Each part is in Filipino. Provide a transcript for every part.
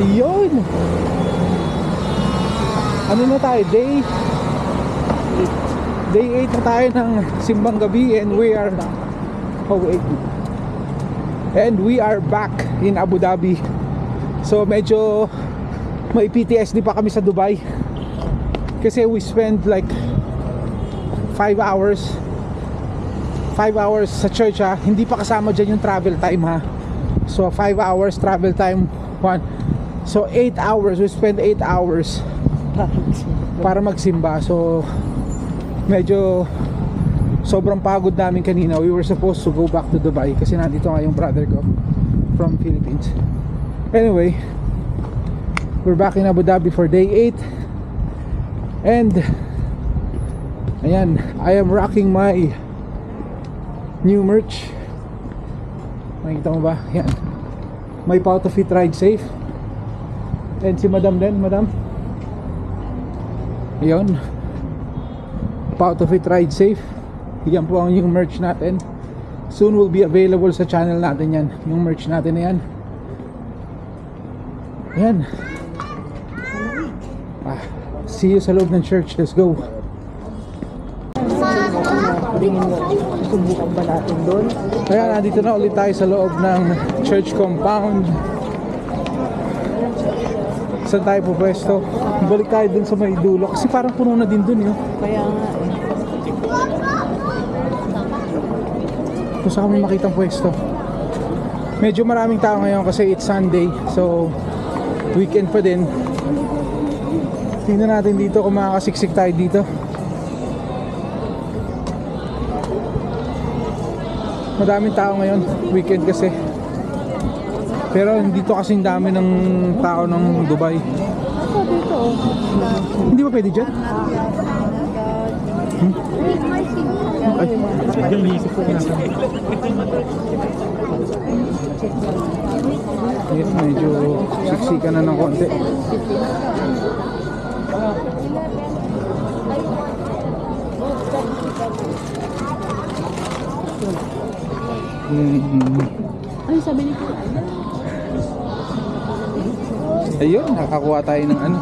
Yun. Ano na tayo? Day 8 na tayo ng simbang gabi, and we are back in Abu Dhabi. So medyo may PTSD pa kami sa Dubai kasi we spent like 5 hours sa church ha. Hindi pa kasama dyan yung travel time ha. So 5 hours travel time, 1. So 8 hours, we spent 8 hours para magsimba. So medyo sobrang pagod namin kanina. We were supposed to go back to Dubai kasi nandito nga yung brother ko from Philippines. Anyway, we're back in Abu Dhabi for day 8. And ayan, I am rocking my new merch. Nakikita mo ba? Yan. My Pau to Fit Ride Safe. And si Madam din, Madam. Ayun. Pau to Fit Ride Safe. Yan po ang new merch natin. Soon will be available sa channel natin yan. Yung merch natin na yan. Yan. See you sa loob ng church. Let's go. Subukan ba natin doon? Kaya nandito na ulit tayo sa loob ng church compound. Saan tayo po pwesto? Balik tayo dun sa may dulo kasi parang puno na din dun yun. Kaya nga eh. Kung saan kami makita ang pwesto. Medyo maraming tao ngayon kasi it's Sunday. So weekend pa din. Tingnan natin dito kung makakasiksik tayo dito. Madaming tao ngayon, weekend kasi. Pero dito kasing dami ng tao ng Dubai. Ako dito oh. Hindi ba pwede dyan? Ay, yes, medyo siksikan na ng konti. Ay, sabi ni ko. Ayun, nakakuha tayo ng ano.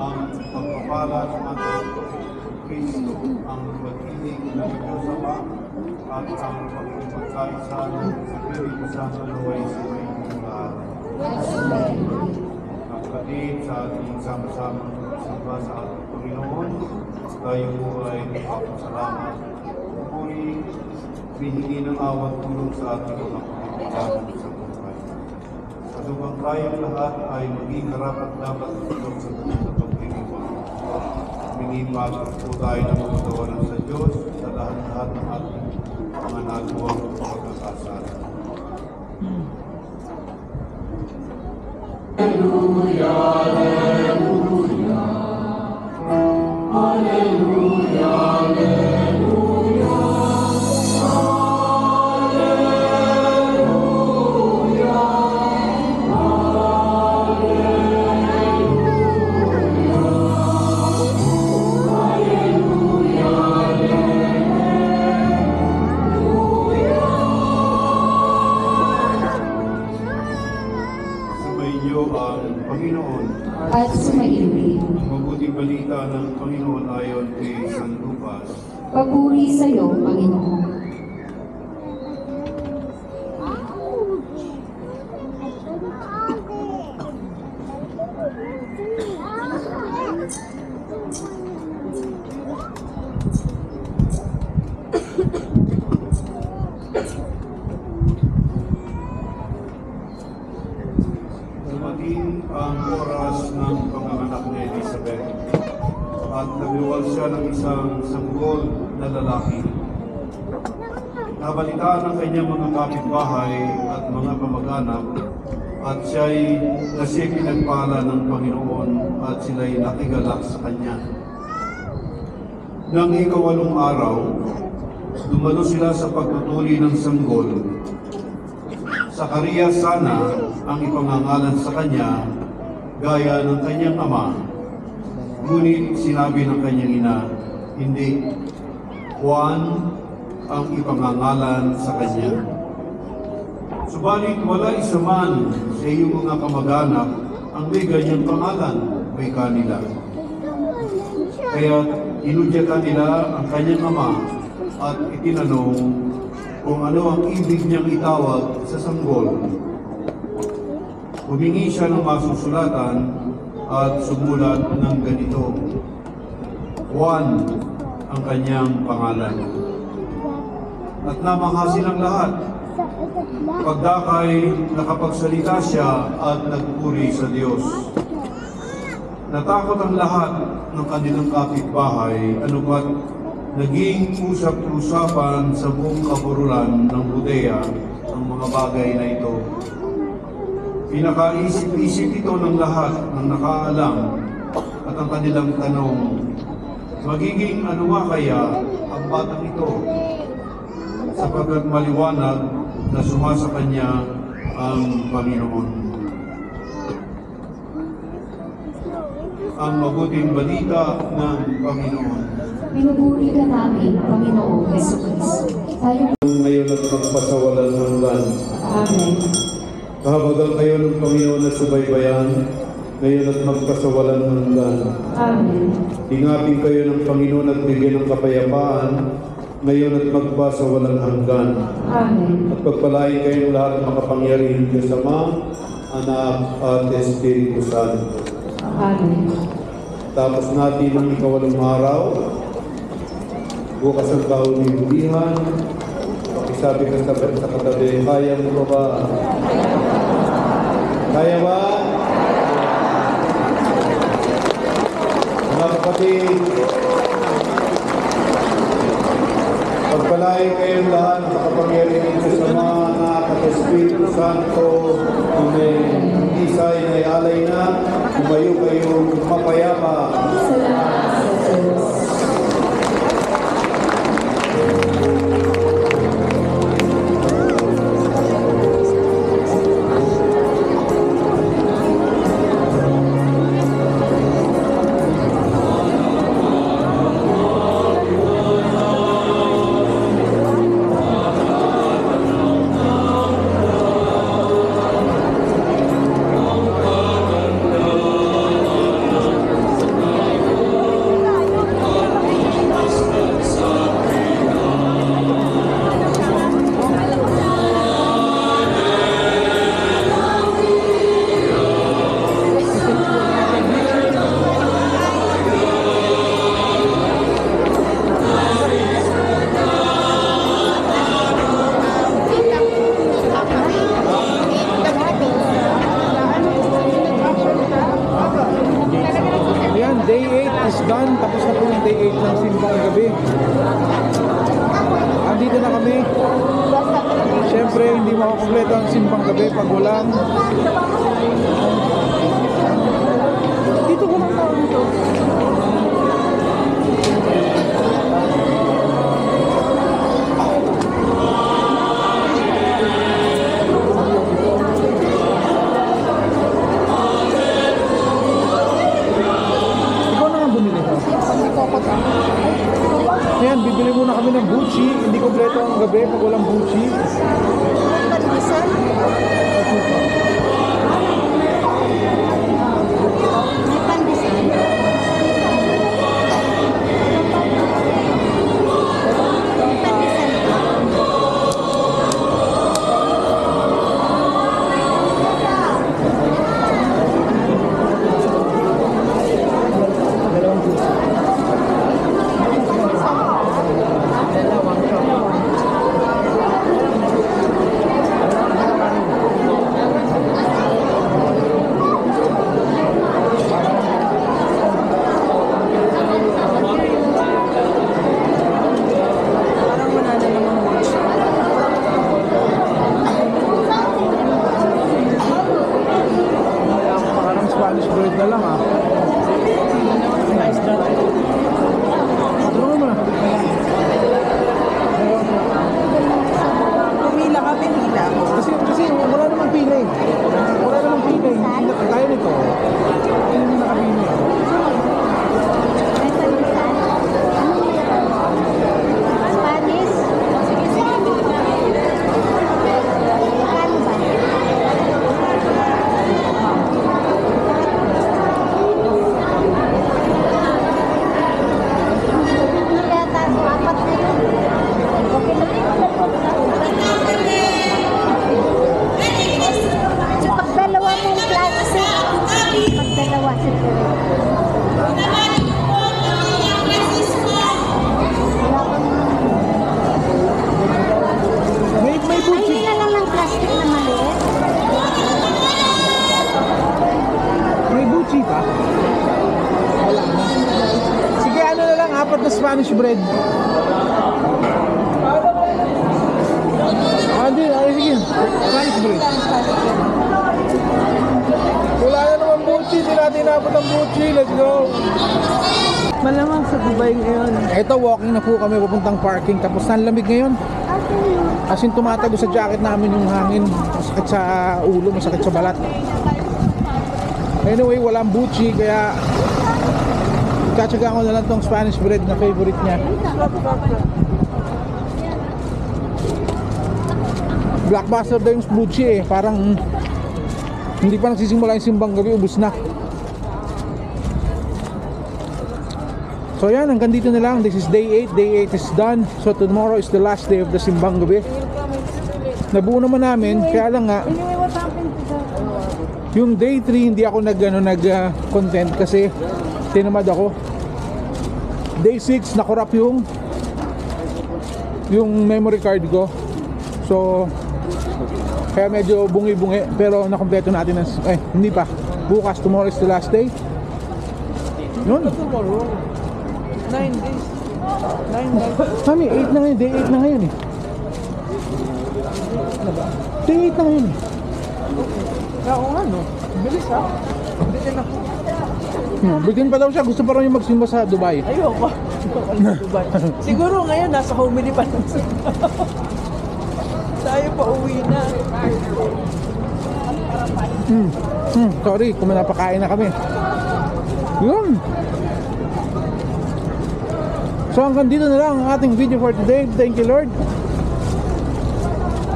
ang pagpapala ng ating Kristo, ang pag-ibig ng Diyos Ama, at ang pagkakaisa ng Espiritu Santo naway sa inyong lahat. Kapatid, sa ating sama-sama samba sa ating Panginoon, tayo ay nagpapasalamat. Puri, bihingi ng awat tulong sa ating mga pagkakaroon sa buhay. At upang tayong lahat ay maging karapat-dapat tulong sa kanyang pagdiriwang. Minipag po tayo ng pagkatawanan sa Diyos sa lahat-lahat ng ating mga nagawang pagkakasala. Hallelujah, Hallelujah, Hallelujah, Panginoon, at sumainit. Ang mabuting balita ng Panginoon ayon kay San Lucas. Papuri sa iyo, Panginoon. Dumating ang oras ng panganganak ni Elizabeth at nagluwal siya ng isang sanggol na lalaki. Nabalitaan ng kanyang mga kapitbahay at mga kamag-anak at siya'y pinagpala ng Panginoon at sila'y nakigalak sa kanya. Nang ikawalong araw, dumalo sila sa pagtutuli ng sanggol. Zacarias sana ang ipangangalan sa kanya gaya ng kanyang ama. Ngunit sinabi ng kanyang ina, hindi. Juan ang ipangangalan sa kanya. Subalit wala isa man sa iyong mga kamag-anak ang may ganyang pangalan, may kanila. Kaya inudyatan nila ang kanyang ama at itinanong kung ano ang ibig niyang itawag sa sanggol. Humingi siya ng masusulatan at sumulat ng ganito. Juan ang kanyang pangalan. At namangha silang lahat. Pagdakay, nakapagsalita siya at nagpuri sa Diyos. Natakot ang lahat ng kanilang kapitbahay, anupat naging usap-usapan sa buong kaburulan ng Judea ang mga bagay na ito. Pinakaisip-isip ito ng lahat ng nakaalam at ang kanilang tanong, magiging ano nga kaya ang batang ito? Sapagkat maliwanag na sumasa kanya ang Panginoon. Ang mabuting balita ng Panginoon. Pinupuri ka namin, Panginoong Jesucristo. Tayo Ngayon at magpasawalan hanggan. Amen. Kahabagan kayo ng Panginoon na subaybayan, ngayon at magpasawalan hanggan. Amen. Ingapin kayo ng Panginoon at bigyan ng kapayapaan, ngayon at magpasawalan hanggan. Amen. At pagpalain kayo ng lahat ng makapangyarihan Diyos Ama, Anak at Espiritu Santo. Amen. Tapos natin ang ikawalong araw, bukas ang kaunibulihan, pakisabi ka sa katabi, kaya mo ba? Kaya ba? Mga kapatid, pagpalain kayong lahat ng kapangyarihan sa Ama, Anak at Espiritu Santo. Amen. Isa'y may alay na, umayo kayong mapayapa. Salamat sa Diyos. Andito na kami. Siyempre, hindi makakompleto ang simbang gabi pag walang dito ko lang tao dito. Ikaw na nga bumili. Ayan, bibili muna kami ng buchi. Hindi kompleto ang gabi pag walang buchi. Parang Spanish bread na lang ah. Tulungan mo na. Pumila ka, pumila. Kasi wala namang pila eh. Wala namang pila eh. Hindi na kagaya nito. Hindi na nakabili. Pagdalawa mong plastic, pagdalawa siguro. May Ay, buchi. hindi na lang ng plastic na maliit. May buchi pa. Wala na. Sige, ano na lang, 4 na Spanish bread. Hindi, ay sige. Spanish bread. Wala na naman buchi, hindi natin inabot ang buchi. Let's go. Malamang sa Dubai ngayon. Eto, walking na po kami papuntang parking. Tapos ang lamig ngayon. As in, tumatago sa jacket namin yung hangin. Masakit sa ulo, masakit sa balat. Anyway, walang buchi, kaya tsatsaga ko na lang tong Spanish bread na favorite niya. Blockbuster daw yung buchi eh. Parang hindi pa nagsisimula yung simbang gabi, ubus na. So yan, hanggang dito na lang. This is day 8. Day 8 is done. So tomorrow is the last day of the simbang gabi. Nabuo naman namin, kaya lang nga yung day 3 hindi ako nag-content kasi tinamad ako. Day 6 nakorap yung memory card ko. So kaya medyo bungi-bungi, pero nakompleto natin hindi pa. Bukas, tomorrow is the last day. Yun. 9 days. 9 days. Mami, 8 na ngayon. Day 8 na ngayon eh. Day 8 na ngayon eh. Oo nga no. Bilis ha. Bitin ako. Bitin pa daw siya. Gusto pa rin yung magsimba sa Dubai. Ayoko. Ayoko sa Dubai. Siguro ngayon nasa homily pa lang sila. Tayo pa uwi na. Sorry, kung napakain na kami. Yun. So hanggang dito na lang ang ating video for today. Thank you, Lord.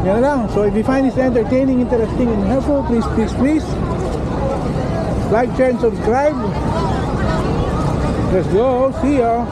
Yan na lang. So if you find this entertaining, interesting, and helpful, please like, share, and subscribe. Let's go. See ya.